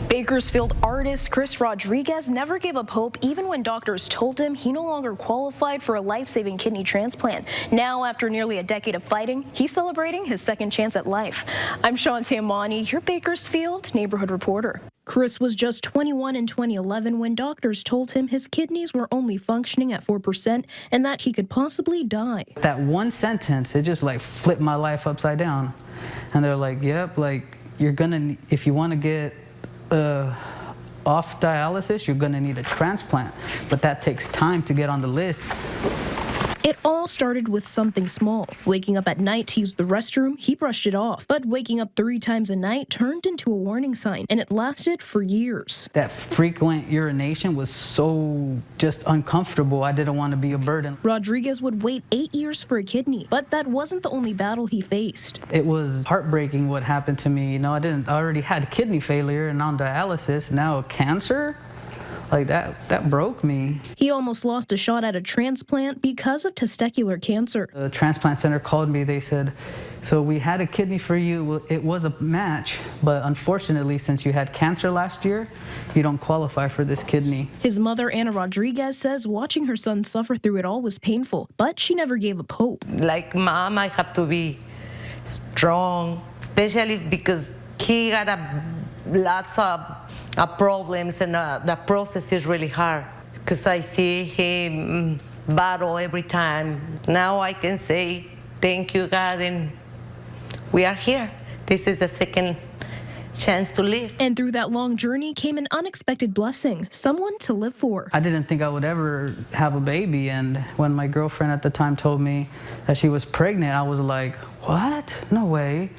Bakersfield artist Chris Rodriguez never gave up hope even when doctors told him he no longer qualified for a life-saving kidney transplant. Now, after nearly a decade of fighting, he's celebrating his second chance at life. I'm Shantae Amani, your Bakersfield neighborhood reporter. Chris was just 21 in 2011 when doctors told him his kidneys were only functioning at 4% and that he could possibly die. That one sentence, it just like flipped my life upside down. And they're like, yep, like you're gonna, if you want to get off dialysis, you're gonna need a transplant, but that takes time to get on the list. It all started with something small. Waking up at night to use the restroom, he brushed it off. But waking up 3 times a night turned into a warning sign, and it lasted for years. That frequent urination was so just uncomfortable. I didn't want to be a burden. Rodriguez would wait 8 years for a kidney, but that wasn't the only battle he faced. It was heartbreaking what happened to me. You know, I already had kidney failure and on dialysis, now cancer. Like that broke me. He almost lost a shot at a transplant because of testicular cancer. The transplant center called me. They said, so we had a kidney for you. It was a match, but unfortunately, since you had cancer last year, you don't qualify for this kidney. His mother, Anna Rodriguez, says watching her son suffer through it all was painful, but she never gave up hope. Like mom, I have to be strong, especially because he got lots of problems, and the process is really hard because I see him battle every time. Now I can say thank you, God, and we are here. This is a second chance to live. And through that long journey came an unexpected blessing, someone to live for. I didn't think I would ever have a baby, and when my girlfriend at the time told me that she was pregnant, I was like, what? No way.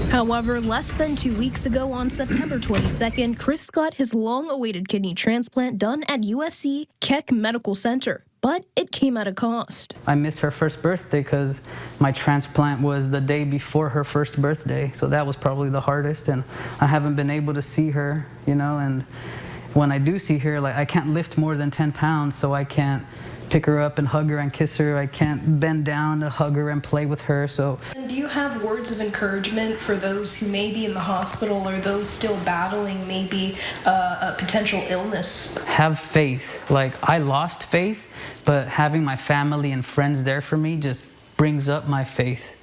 However, less than 2 weeks ago on September 22nd, Chris got his long-awaited kidney transplant done at USC Keck Medical Center. But it came at a cost. I missed her first birthday because my transplant was the day before her first birthday. So that was probably the hardest, and I haven't been able to see her, you know, and when I do see her, like I can't lift more than 10 pounds, so I can't pick her up and hug her and kiss her. I can't bend down to hug her and play with her. So. And do you have words of encouragement for those who may be in the hospital or those still battling maybe a potential illness? Have faith. Like I lost faith, but having my family and friends there for me just brings up my faith.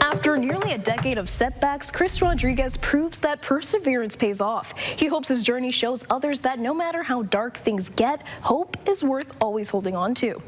After nearly a decade of setbacks, Chris Rodriguez proves that perseverance pays off. He hopes his journey shows others that no matter how dark things get, hope is worth always holding on to.